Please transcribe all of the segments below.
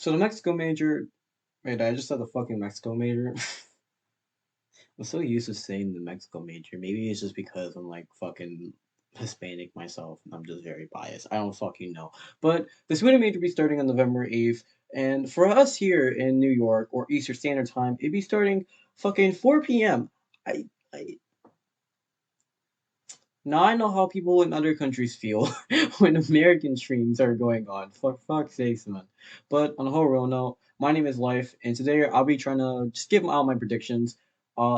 So the Mexico Major, wait, I just said the fucking Mexico Major. I'm so used to saying the Mexico Major. Maybe it's just because I'm like fucking Hispanic myself and I'm just very biased. I don't fucking know. But the Sweden Major will be starting on November 8th. And for us here in New York or Eastern Standard Time, it'd be starting fucking 4 p.m. I Now I know how people in other countries feel when American streams are going on. For fuck's sakes, man. But on a whole real note, my name is Life, and today I'll be trying to just give out my predictions.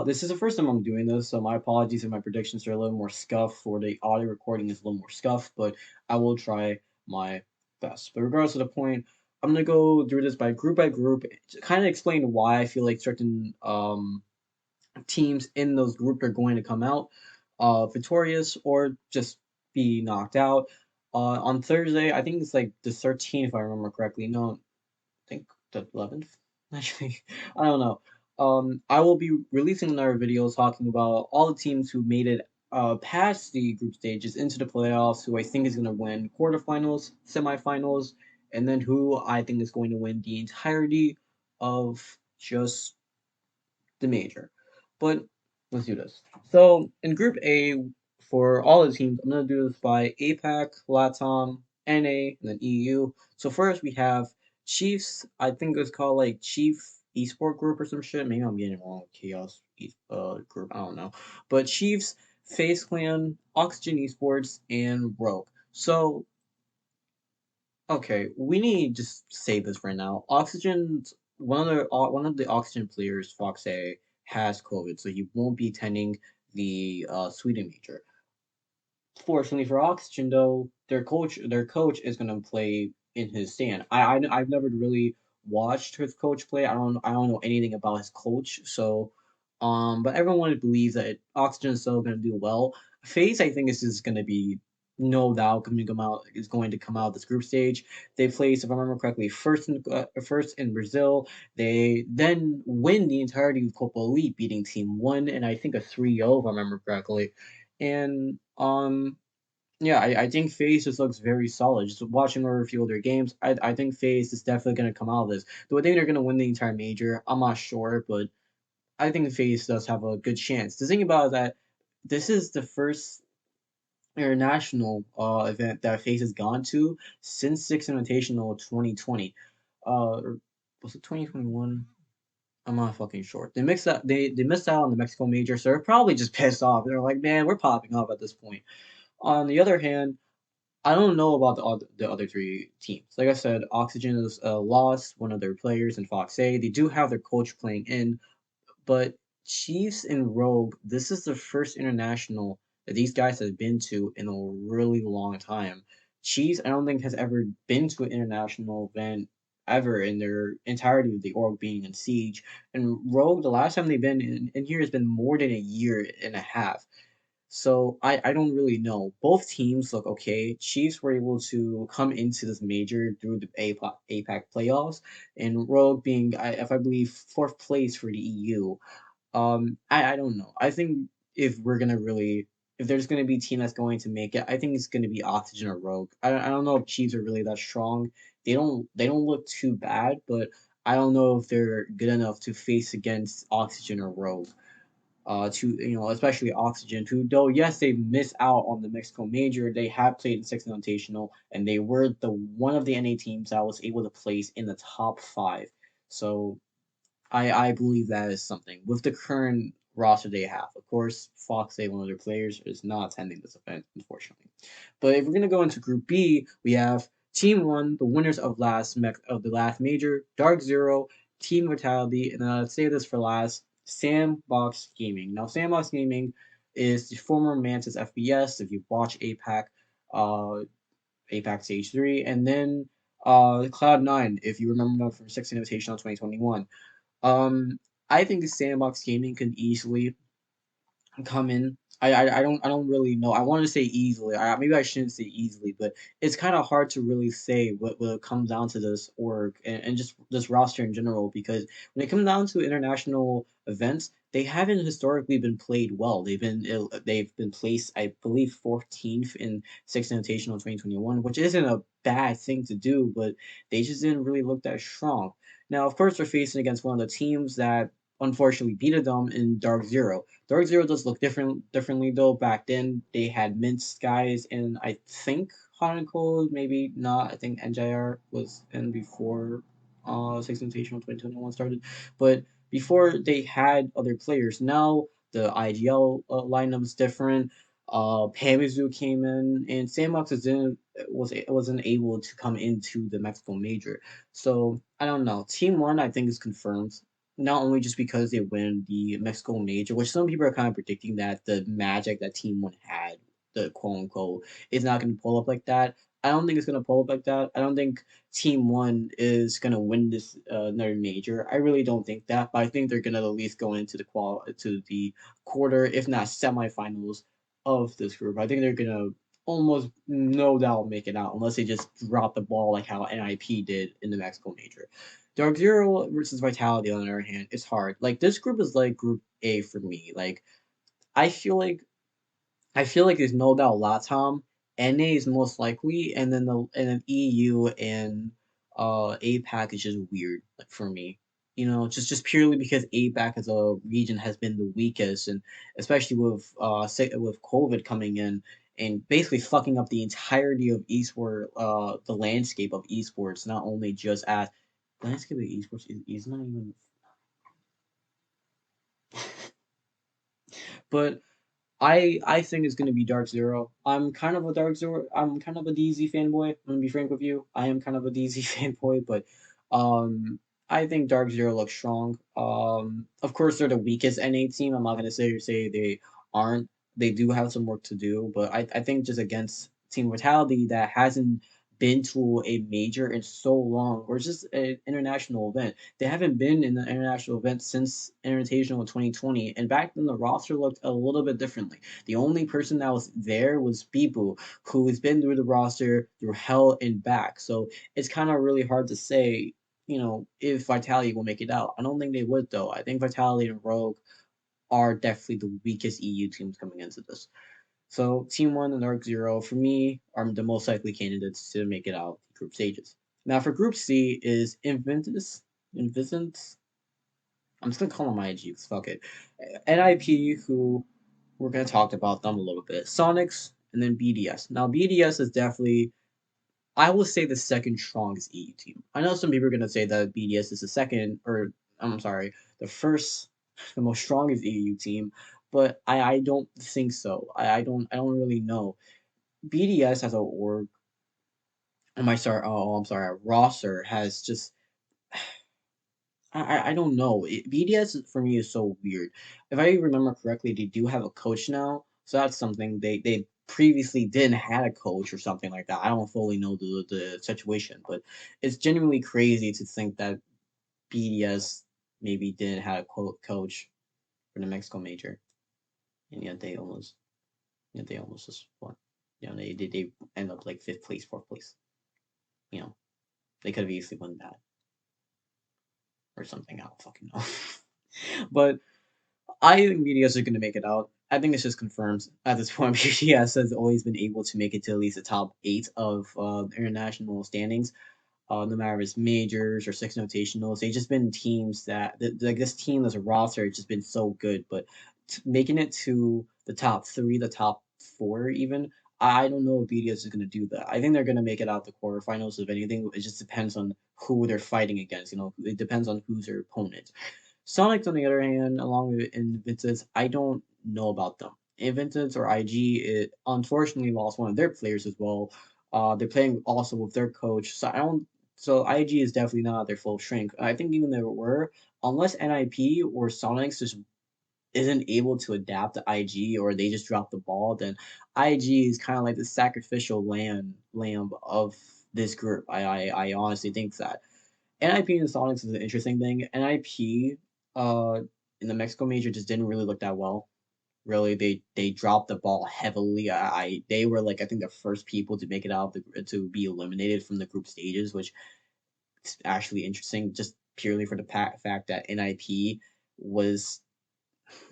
This is the first time I'm doing this, so my apologies if my predictions are a little more scuffed or the audio recording is a little more scuffed, but I will try my best. But regardless of the point, I'm gonna go through this by group, to kind of explain why I feel like certain teams in those groups are going to come out victorious or just be knocked out. On Thursday, I think it's like the 13th, if I remember correctly. No, I think the 11th. Actually, I don't know. I will be releasing another video talking about all the teams who made it past the group stages into the playoffs, who I think is going to win quarterfinals, semifinals, and then who I think is going to win the entirety of just the major. But let's do this. So in Group A, for all the teams, I'm gonna do this by APAC, LATAM, NA, and then EU. So first we have Chiefs. I think it's called like Chief Esport Group or some shit. Maybe I'm getting it wrong. Chaos Group. I don't know. But Chiefs, Face Clan, Oxygen Esports, and Rogue. So okay, we need to just say this right now. Oxygen's one of the Oxygen players, Fox A, has COVID, so he won't be attending the Sweden major. Fortunately for Oxygen, though, their coach is gonna play in his stand. I've never really watched his coach play. I don't know anything about his coach. So, but everyone believes that Oxygen is still gonna do well. FaZe, I think, is just gonna be no doubt going to come out this group stage. They placed, if I remember correctly, first in Brazil. They then win the entirety of Copa Elite, beating Team One, and I think a 3-0, if I remember correctly. And yeah, I think FaZe just looks very solid. Just watching over a few of their games, I think FaZe is definitely going to come out of this. Do I think they're going to win the entire major? I'm not sure, but I think FaZe does have a good chance. The thing about it is that this is the first international event that FaZe has gone to since Six Invitational 2020. Or was it 2021? I'm not fucking sure. They missed out on the Mexico major, so they're probably just pissed off. They're like, man, we're popping off at this point. On the other hand, I don't know about the other three teams. Like I said, Oxygen has lost one of their players in Fox A. They do have their coach playing in, but Chiefs and Rogue, this is the first international that these guys have been to in a really long time. Chiefs, I don't think has ever been to an international event ever in their entirety of the org being in siege. And Rogue, the last time they've been in here has been more than a year and a half. So I don't really know. Both teams look okay. Chiefs were able to come into this major through the APAC playoffs, and Rogue being, if I believe, fourth place for the EU. I don't know. I think if there's gonna be a team that's going to make it, I think it's gonna be Oxygen or Rogue. I don't know if Chiefs are really that strong. They don't look too bad, but I don't know if they're good enough to face against Oxygen or Rogue to especially Oxygen, who though yes they missed out on the Mexico Major, they have played in Six Invitational, and they were the one of the NA teams that was able to place in the top five. So I believe that is something with the current roster they have. Of course, Fox A, one of their players, is not attending this event, unfortunately. But if we're gonna go into Group B, we have Team One, the winners of the last major, Dark Zero, Team Vitality, and let's save this for last, Sandbox Gaming. Now, Sandbox Gaming is the former Mantis FBS. If you watch uh, APAC Stage 3, and then Cloud9, if you remember them from 6 Invitational 2021. Um, I think the Sandbox Gaming could easily come in. I don't really know. I want to say easily. Maybe I shouldn't say easily, but it's kind of hard to really say what it comes down to this org and just this roster in general because when it comes down to international events, they haven't historically been played well. They've been placed, I believe, 14th in Six Invitational 2021, which isn't a bad thing to do, but they just didn't really look that strong. Now, of course, they're facing against one of the teams that unfortunately beat them in Dark Zero. Dark Zero does look differently though. Back then, they had minced guys, and I think Hot and Cold, maybe not. I think NJR was in before Six Invitational 2021 started, but before they had other players. Now the IGL lineup's different. Pamizu came in, and Sandbox wasn't able to come into the Mexico Major. So I don't know. Team One, I think, is confirmed. Not only just because they win the Mexico Major, which some people are kind of predicting that the magic that Team One had, the quote unquote, is not going to pull up like that. I don't think it's going to pull up like that. I don't think Team One is gonna win this another major. I really don't think that, but I think they're gonna at least go into the quarter, if not semifinals of this group. I think they're gonna almost no doubt make it out unless they just drop the ball like how NIP did in the Mexico major. Dark Zero versus Vitality on the other hand, it's hard. Like this group is like Group A for me. Like I feel like I feel like there's no doubt Latam. NA is most likely, and then EU and APAC is just weird, like for me. Just purely because APAC as a region has been the weakest, and especially with COVID coming in and basically fucking up the entirety of the landscape of esports. Not only just at landscape of esports is not even, but I think it's gonna be Dark Zero. I'm kind of a Dark Zero. I'm kind of a DZ fanboy. I'm gonna be frank with you. I am kind of a DZ fanboy, but um, I think Dark Zero looks strong. Of course they're the weakest NA team. I'm not gonna say they aren't. They do have some work to do, but I think just against Team Vitality that hasn't been to a major in so long, or just an international event. They haven't been in the international event since Invitational in 2020, and back then the roster looked a little bit differently. The only person that was there was Bibu, who has been through the roster through hell and back. So it's kind of really hard to say, if Vitality will make it out. I don't think they would though. I think Vitality and Rogue are definitely the weakest EU teams coming into this. So Team One and Arc Zero for me are the most likely candidates to make it out the group stages. Now for Group C is Invisentus. I'm just gonna call them IGs. Fuck it. NIP, who we're gonna talk about them a little bit. Sonics and then BDS. Now BDS is definitely, I will say, the second strongest EU team. I know some people are gonna say that BDS is the second, or I'm sorry, the first, the most strongest EU team, but I don't think so. I don't really know. BDS as a org, I'm sorry, a roster has just I don't know. BDS for me is so weird. If I remember correctly, they do have a coach now, so that's something they previously didn't had a coach or something like that. I don't fully know the situation, but it's genuinely crazy to think that BDS maybe didn't have a coach for the Mexico major, and yet they almost just won. They end up like fifth place, fourth place. You know, they could have easily won that or something. I don't fucking know. But I think BDS are going to make it out. I think it's just confirmed at this point. BDS has always been able to make it to at least the top eight of international standings, no matter if it's majors or six notationals. They've just been teams like this team as a roster has just been so good. But making it to the top three, the top four, even, I don't know if BDS is going to do that. I think they're going to make it out the quarterfinals. If anything, it just depends on who they're fighting against. It depends on who's their opponent. Sonic, on the other hand, along with Inventus, I don't know about them. Inventus or IG, unfortunately lost one of their players as well. They're playing also with their coach, so I don't. So IG is definitely not at their full strength. I think even if they were, unless NIP or Sonics just isn't able to adapt to IG or they just drop the ball, then IG is kind of like the sacrificial lamb of this group. I honestly think that. NIP and Sonics is an interesting thing. NIP uh in the Mexico major just didn't really look that well. Really, they dropped the ball heavily. They were like I think the first people to make it out of to be eliminated from the group stages, which is actually interesting just purely for the fact that NIP was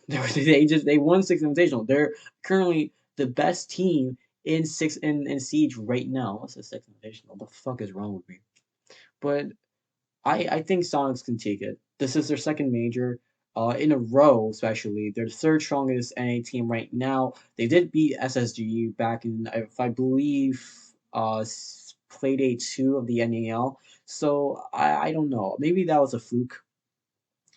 They won six invitational. They're currently the best team in six in siege right now. What's the six invitational? The fuck is wrong with me? But I think Sonics can take it. This is their second major in a row, especially. They're the third strongest NA team right now. They did beat SSG back in, if I believe, Playdate 2 of the NAL. So I don't know. Maybe that was a fluke.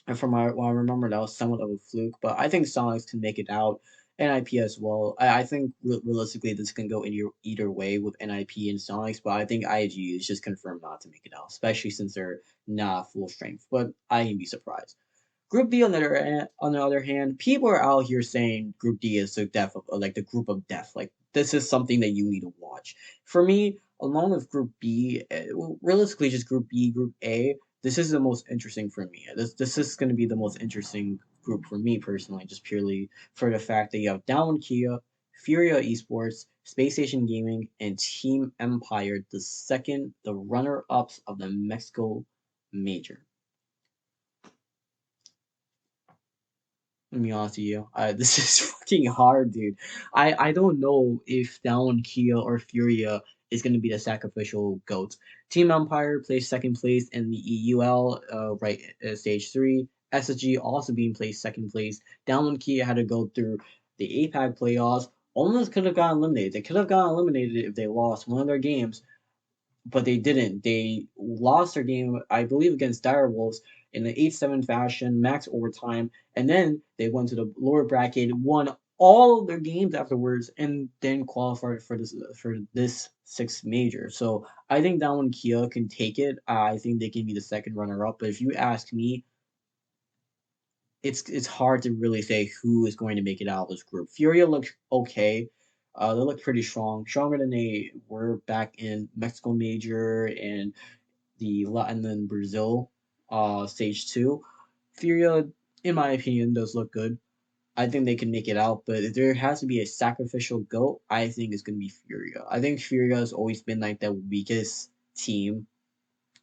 And from what I remember, that was somewhat of a fluke. But I think Sonics can make it out. NIP as well. I think realistically this can go either way with NIP and Sonics, but I think IG is just confirmed not to make it out, especially since they're not full strength. But I can be surprised. Group D on the other hand, people are out here saying Group D is the death of like the group of death. Like this is something that you need to watch. For me, along with Group B, well, realistically just Group B, Group A, this is the most interesting for me. This is going to be the most interesting group for me personally, just purely for the fact that you have Down Kia, Furia Esports, Space Station Gaming, and Team Empire, the runner ups of the Mexico Major. Let me be honest with you. This is fucking hard, dude. I don't know if Down Kia or Furia is going to be the sacrificial goat. Team Empire placed second place in the EUL, right, stage three. SSG also being placed second place. Down Kia had to go through the APAC playoffs. Almost could have gotten eliminated. They could have gotten eliminated if they lost one of their games, but they didn't. They lost their game, I believe, against Direwolves in an 8-7 fashion, max overtime, and then they went to the lower bracket, won all of their games afterwards, and then qualified for this sixth major. So I think that one Kia can take it. I think they can be the second runner up. But if you ask me, it's hard to really say who is going to make it out of this group. Furia looked okay. They look pretty strong, stronger than they were back in Mexico Major and and then Brazil, stage two. Furia, in my opinion, does look good. I think they can make it out, but if there has to be a sacrificial goat, I think it's gonna be Furia. I think Furia has always been like the weakest team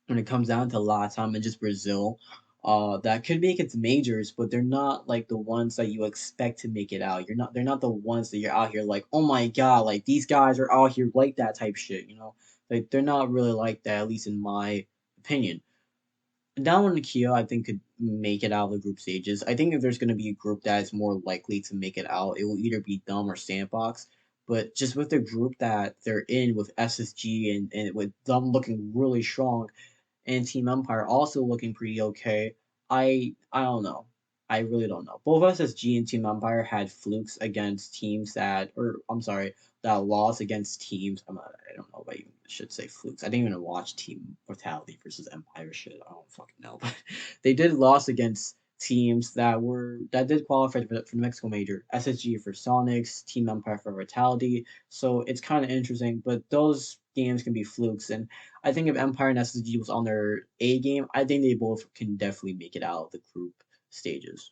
when it comes down to Latam and just Brazil, that could make it to majors, but they're not like the ones that you expect to make it out. They're not the ones that you're out here like, oh my god, like these guys are out here like that type shit, you know? Like they're not really like that, at least in my opinion. Down and Kia, I think, could make it out of the group stages. I think if there's going to be a group that is more likely to make it out, it will either be Dumb or Sandbox. But just with the group that they're in with SSG and with Dumb looking really strong, and Team Empire also looking pretty okay. I don't know. I really don't know. Both SSG and Team Empire had flukes against teams that, or I'm sorry, that lost against teams. I don't know if I even should say flukes. I didn't even watch Team Mortality versus Empire shit. I don't fucking know, but they did lost against teams that did qualify for the Mexico Major. SSG for Sonics, Team Empire for Vitality. So it's kind of interesting, but those games can be flukes, and I think if Empire and SSG was on their A game, I think they both can definitely make it out of the group stages.